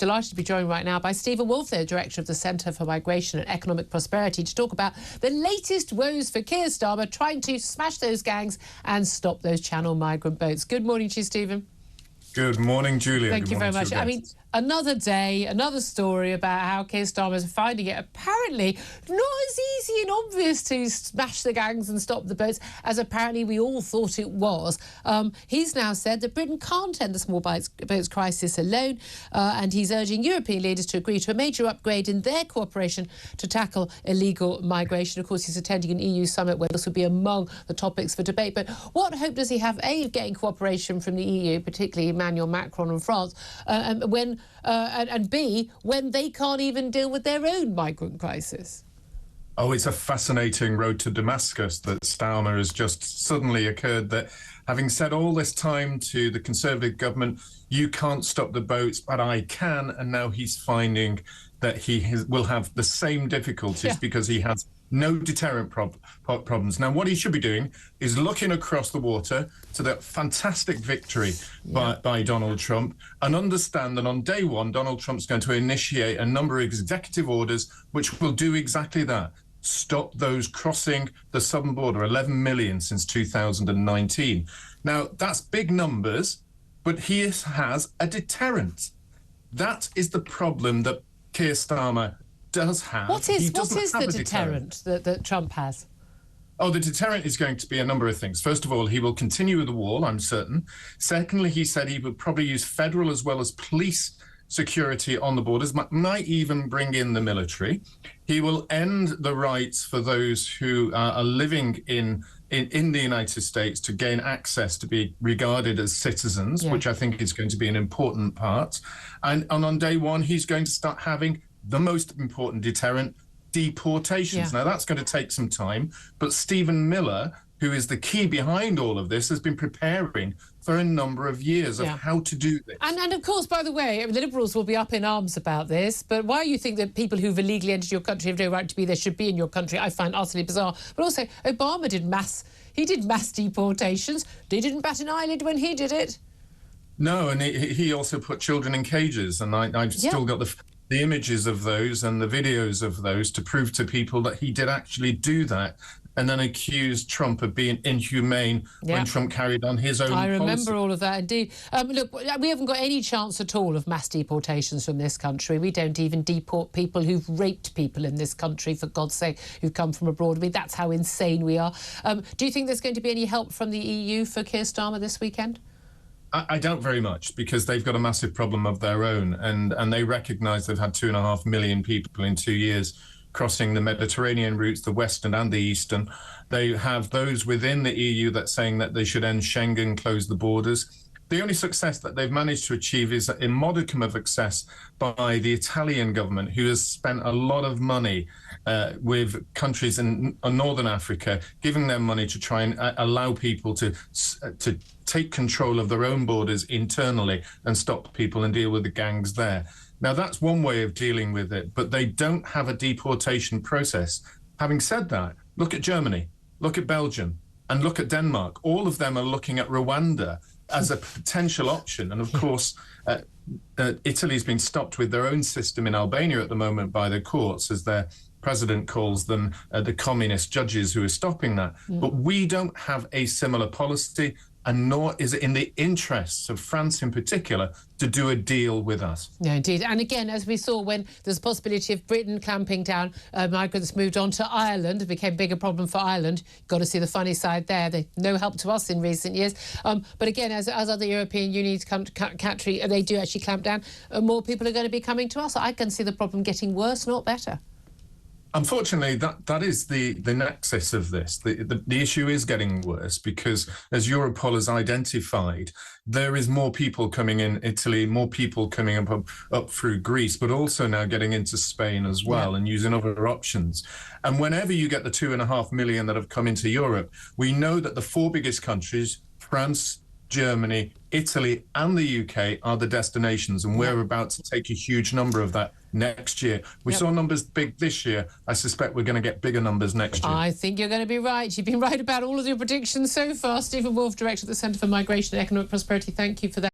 Delighted to be joined right now by Stephen Wolfe, the Director of the Centre for Migration and Economic Prosperity, to talk about the latest woes for Keir Starmer, trying to smash those gangs and stop those Channel migrant boats. Good morning to you, Stephen. Good morning, Julia. Thank you very much. I mean, another day, another story about how Keir Starmer is finding it apparently not as easy and obvious to smash the gangs and stop the boats as apparently we all thought it was. He's now said that Britain can't end the small boats crisis alone, and he's urging European leaders to agree to a major upgrade in their cooperation to tackle illegal migration. Of course, he's attending an EU summit where this will be among the topics for debate. But what hope does he have, A, of getting cooperation from the EU, particularly Emmanuel Macron and France, and B, when they can't even deal with their own migrant crisis? Oh, it's a fascinating road to Damascus that Starmer has just suddenly occurred that, having said all this time to the Conservative government, you can't stop the boats, but I can, and now he's finding that he will have the same difficulties because he has no deterrent problems. Now, what he should be doing is looking across the water to that fantastic victory by Donald Trump and understand that on day one, Donald Trump's going to initiate a number of executive orders which will do exactly that. Stop those crossing the southern border, 11 million since 2019. Now, that's big numbers, but he has a deterrent. That is the problem that Keir Starmer does have. What is the deterrent that Trump has? Oh, the deterrent is going to be a number of things. First of all, he will continue with the wall, I'm certain. Secondly, he said he would probably use federal as well as police security on the borders, might even bring in the military. He will end the rights for those who are living in the United States to gain access to be regarded as citizens, which I think is going to be an important part. And on day one, he's going to start having the most important deterrent, deportations. Now, that's going to take some time, but Stephen Miller, who is the key behind all of this, has been preparing for a number of years of how to do this. And of course, by the way, the Liberals will be up in arms about this, but why you think that people who've illegally entered your country have no right to be there should be in your country, I find utterly bizarre. But also, Obama did mass deportations. They didn't bat an eyelid when he did it. No, and he also put children in cages, and I've still got the images of those and the videos of those to prove to people that he did actually do that, and then accused Trump of being inhumane when Trump carried on his own policy. I remember all of that, indeed. Look, we haven't got any chance at all of mass deportations from this country. We don't even deport people who've raped people in this country, for God's sake, who've come from abroad. I mean, that's how insane we are. Do you think there's going to be any help from the EU for Keir Starmer this weekend? I doubt very much, because they've got a massive problem of their own, and they recognise they've had 2.5 million people in 2 years crossing the Mediterranean routes, the Western and the Eastern. They have those within the EU that's saying that they should end Schengen, close the borders. The only success that they've managed to achieve is a modicum of success by the Italian government, who has spent a lot of money with countries in Northern Africa, giving them money to try and allow people to take control of their own borders internally and stop people and deal with the gangs there. Now, that's one way of dealing with it, but they don't have a deportation process. Having said that, look at Germany, look at Belgium, and look at Denmark. All of them are looking at Rwanda as a potential option. And of course, Italy's been stopped with their own system in Albania at the moment by the courts, as their president calls them, the communist judges who are stopping that. But we don't have a similar policy, and nor is it in the interests of France in particular to do a deal with us. No, indeed. And again, as we saw, when there's a possibility of Britain clamping down, migrants moved on to Ireland. It became a bigger problem for Ireland. Got to see the funny side there. They no help to us in recent years. But again, as other European Unions country, they do actually clamp down, more people are going to be coming to us. I can see the problem getting worse, not better. Unfortunately, that is the nexus of this. The issue is getting worse because, as Europol has identified, there is more people coming in Italy, more people coming up through Greece, but also now getting into Spain as well and using other options. And whenever you get the 2.5 million that have come into Europe, we know that the 4 biggest countries, France, Germany, Italy and the UK, are the destinations, and we're about to take a huge number of that next year. We saw numbers big this year. I suspect we're going to get bigger numbers next year. I think you're going to be right. You've been right about all of your predictions so far. Stephen Wolfe, Director of the Centre for Migration and Economic Prosperity, thank you for that.